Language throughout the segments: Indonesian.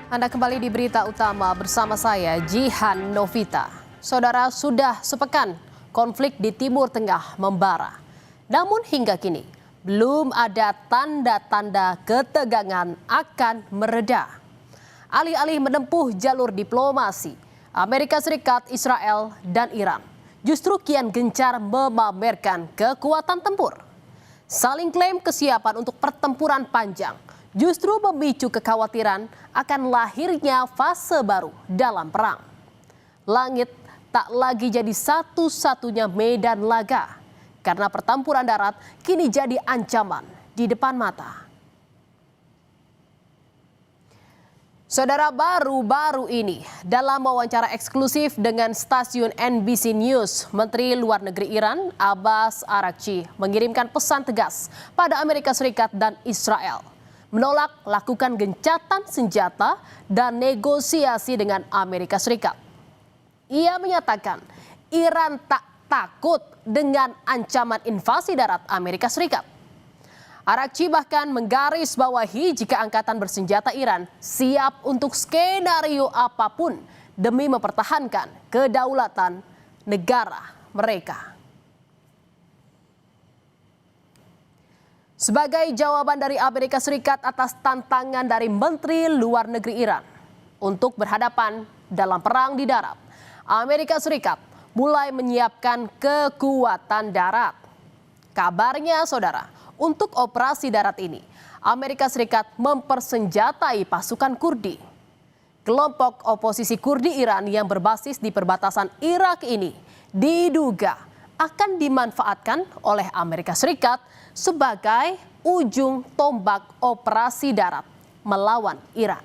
Anda kembali di berita utama bersama saya, Jihan Novita. Saudara, sudah sepekan konflik di Timur Tengah membara. Namun hingga kini belum ada tanda-tanda ketegangan akan mereda. Alih-alih menempuh jalur diplomasi, Amerika Serikat, Israel, dan Iran justru kian gencar memamerkan kekuatan tempur. Saling klaim kesiapan untuk pertempuran panjang justru memicu kekhawatiran akan lahirnya fase baru dalam perang. Langit tak lagi jadi satu-satunya medan laga, karena pertempuran darat kini jadi ancaman di depan mata. Saudara, baru-baru ini dalam wawancara eksklusif dengan stasiun NBC News, Menteri Luar Negeri Iran Abbas Araghchi mengirimkan pesan tegas pada Amerika Serikat dan Israel, menolak lakukan gencatan senjata dan negosiasi dengan Amerika Serikat. Ia menyatakan Iran tak takut dengan ancaman invasi darat Amerika Serikat. Araghchi bahkan menggarisbawahi jika angkatan bersenjata Iran siap untuk skenario apapun demi mempertahankan kedaulatan negara mereka. Sebagai jawaban dari Amerika Serikat atas tantangan dari Menteri Luar Negeri Iran untuk berhadapan dalam perang di darat, Amerika Serikat mulai menyiapkan kekuatan darat. Kabarnya, saudara, untuk operasi darat ini, Amerika Serikat mempersenjatai pasukan Kurdi. Kelompok oposisi Kurdi Iran yang berbasis di perbatasan Irak ini diduga akan dimanfaatkan oleh Amerika Serikat sebagai ujung tombak operasi darat melawan Iran.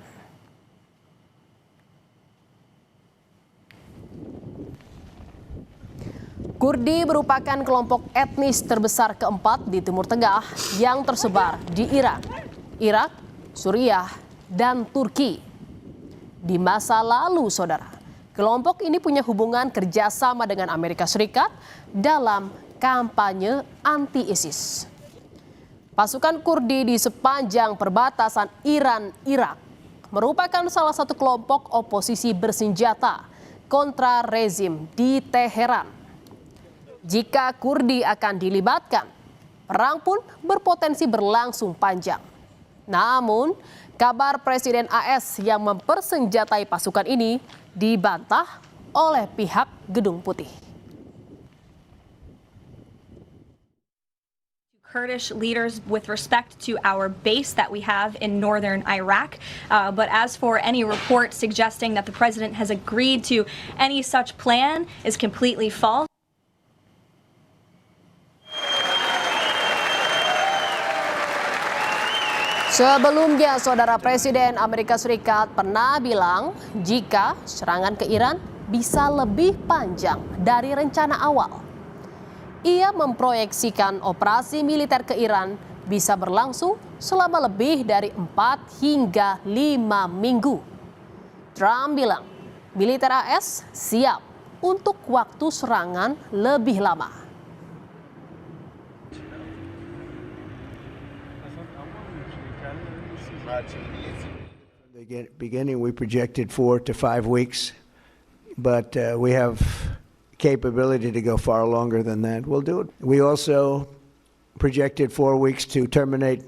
Kurdi merupakan kelompok etnis terbesar keempat di Timur Tengah yang tersebar di Iran, Irak, Suriah, dan Turki. Di masa lalu, saudara, kelompok ini punya hubungan kerjasama dengan Amerika Serikat dalam kampanye anti-ISIS. Pasukan Kurdi di sepanjang perbatasan Iran-Irak merupakan salah satu kelompok oposisi bersenjata kontra rezim di Teheran. Jika Kurdi akan dilibatkan, perang pun berpotensi berlangsung panjang. Namun, kabar Presiden AS yang mempersenjatai pasukan ini dibantah oleh pihak Gedung Putih. Kurdish leaders with respect to our base that we have in northern Iraq. But as for any report suggesting that the president has agreed to any such plan is completely false. Sebelumnya, saudara, Presiden Amerika Serikat pernah bilang jika serangan ke Iran bisa lebih panjang dari rencana awal. Ia memproyeksikan operasi militer ke Iran bisa berlangsung selama lebih dari 4 hingga 5 minggu. Trump bilang militer AS siap untuk waktu serangan lebih lama. The beginning, we projected 4 to 5 weeks, but we have capability to go far longer than that. We'll do it. We also projected 4 weeks to terminate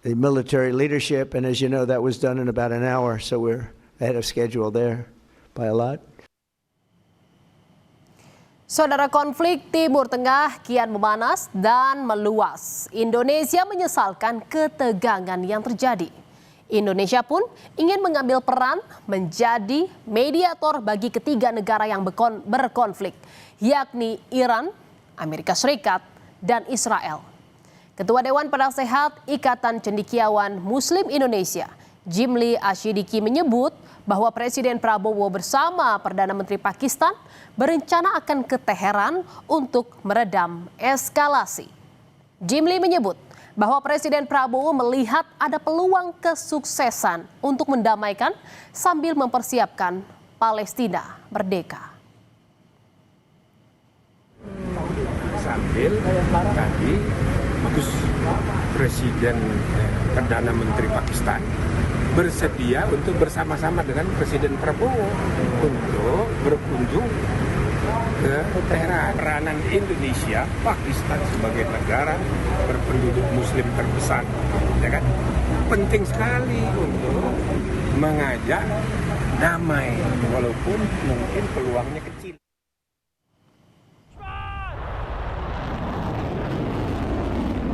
the military leadership, and as you know, that was done in about an hour, so we're ahead of schedule there by a lot. Saudara, konflik Timur Tengah kian memanas dan meluas. Indonesia menyesalkan ketegangan yang terjadi. Indonesia pun ingin mengambil peran menjadi mediator bagi ketiga negara yang berkonflik, yakni Iran, Amerika Serikat, dan Israel. Ketua Dewan Penasehat Ikatan Cendekiawan Muslim Indonesia, Jimli Asyidiki, menyebut bahwa Presiden Prabowo bersama Perdana Menteri Pakistan berencana akan ke Teheran untuk meredam eskalasi. Jimli menyebut bahwa Presiden Prabowo melihat ada peluang kesuksesan untuk mendamaikan sambil mempersiapkan Palestina merdeka. Sambil tadi Presiden Perdana Menteri Pakistan bersedia untuk bersama-sama dengan Presiden Prabowo untuk berkunjung ke Teheran. Peranan Indonesia, Pakistan sebagai negara berpenduduk Muslim terbesar, ya kan, penting sekali untuk mengajak damai, walaupun mungkin peluangnya kecil.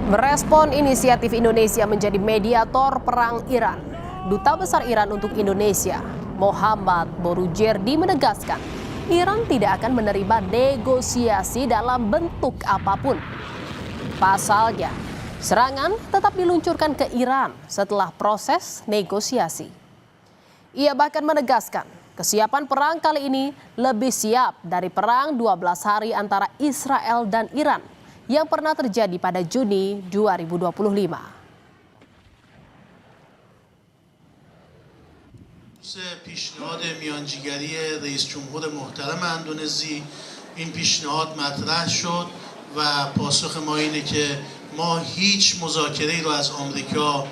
Merespon inisiatif Indonesia menjadi mediator perang Iran, Duta Besar Iran untuk Indonesia, Muhammad Borujerdi menegaskan, Iran tidak akan menerima negosiasi dalam bentuk apapun. Pasalnya, serangan tetap diluncurkan ke Iran setelah proses negosiasi. Ia bahkan menegaskan, kesiapan perang kali ini lebih siap dari perang 12 hari antara Israel dan Iran yang pernah terjadi pada Juni 2025. پیشنهاد میانجیگری رئیس جمهور محترم اندونزی این پیشنهاد مطرح شد و پاسخ ما اینه که ما هیچ مذاکره‌ای رو از آمریکا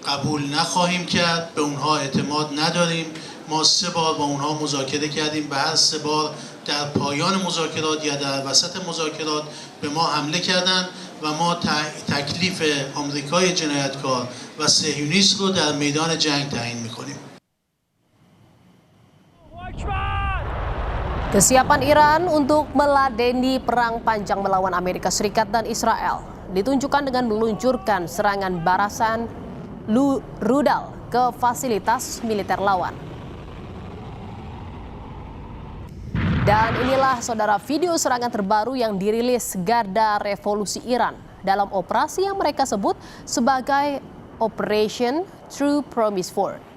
قبول نخواهیم کرد، به اونها اعتماد نداریم. ما 3 بار با اونها مذاکره کردیم، به هر 3 بار در پایان مذاکرات یا در وسط مذاکرات به ما حمله کردند و ما تکلیف آمریکای جنایتکار و صهیونیست رو در میدان جنگ تعیین می‌کنیم. Kesiapan Iran untuk meladeni perang panjang melawan Amerika Serikat dan Israel ditunjukkan dengan meluncurkan serangan barasan rudal ke fasilitas militer lawan. Dan inilah saudara video serangan terbaru yang dirilis Garda Revolusi Iran dalam operasi yang mereka sebut sebagai Operation True Promise 4.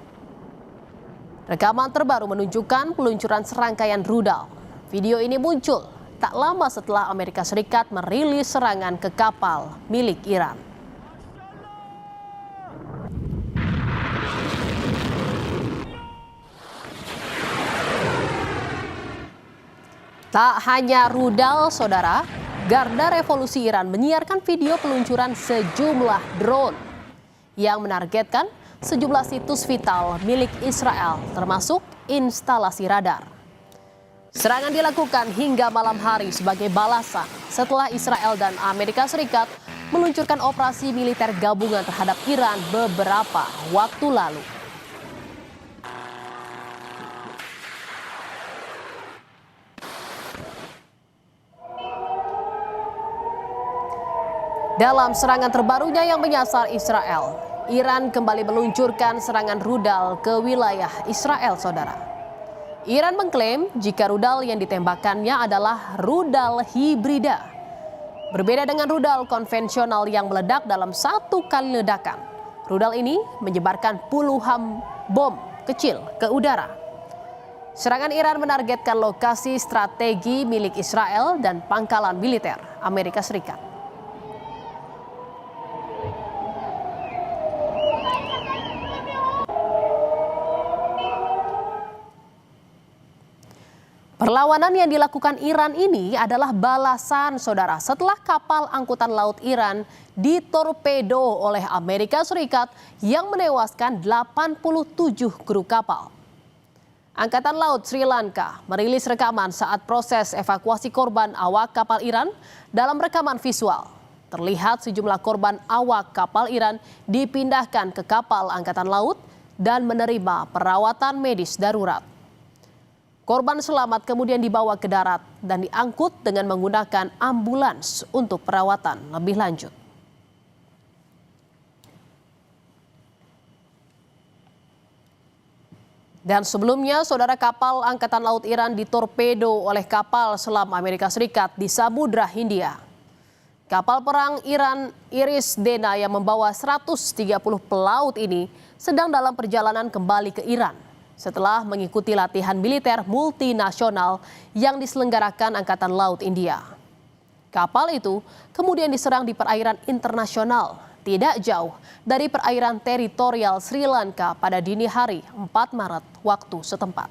Rekaman terbaru menunjukkan peluncuran serangkaian rudal. Video ini muncul tak lama setelah Amerika Serikat merilis serangan ke kapal milik Iran. Tak hanya rudal, saudara, Garda Revolusi Iran menyiarkan video peluncuran sejumlah drone yang menargetkan sejumlah situs vital milik Israel, termasuk instalasi radar. Serangan dilakukan hingga malam hari sebagai balasan setelah Israel dan Amerika Serikat meluncurkan operasi militer gabungan terhadap Iran beberapa waktu lalu. Dalam serangan terbarunya yang menyasar Israel, Iran kembali meluncurkan serangan rudal ke wilayah Israel, saudara. Iran mengklaim jika rudal yang ditembakkannya adalah rudal hibrida. Berbeda dengan rudal konvensional yang meledak dalam satu kali ledakan. Rudal ini menyebarkan puluhan bom kecil ke udara. Serangan Iran menargetkan lokasi strategi milik Israel dan pangkalan militer Amerika Serikat. Perlawanan yang dilakukan Iran ini adalah balasan, saudara, setelah kapal angkutan laut Iran ditorpedo oleh Amerika Serikat yang menewaskan 87 kru kapal. Angkatan Laut Sri Lanka merilis rekaman saat proses evakuasi korban awak kapal Iran. Dalam rekaman visual, terlihat sejumlah korban awak kapal Iran dipindahkan ke kapal angkatan laut dan menerima perawatan medis darurat. Korban selamat kemudian dibawa ke darat dan diangkut dengan menggunakan ambulans untuk perawatan lebih lanjut. Dan sebelumnya, saudara, kapal angkatan laut Iran ditorpedo oleh kapal selam Amerika Serikat di Samudra Hindia. Kapal perang Iran Iris Dena yang membawa 130 pelaut ini sedang dalam perjalanan kembali ke Iran setelah mengikuti latihan militer multinasional yang diselenggarakan Angkatan Laut India. Kapal itu kemudian diserang di perairan internasional tidak jauh dari perairan teritorial Sri Lanka pada dini hari 4 Maret waktu setempat.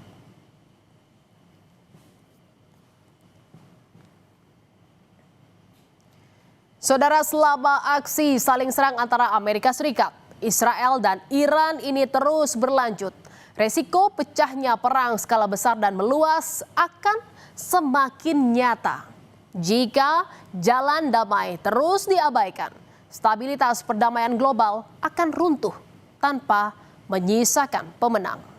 Saudara, selama aksi saling serang antara Amerika Serikat, Israel dan Iran ini terus berlanjut, resiko pecahnya perang skala besar dan meluas akan semakin nyata. Jika jalan damai terus diabaikan, stabilitas perdamaian global akan runtuh tanpa menyisakan pemenang.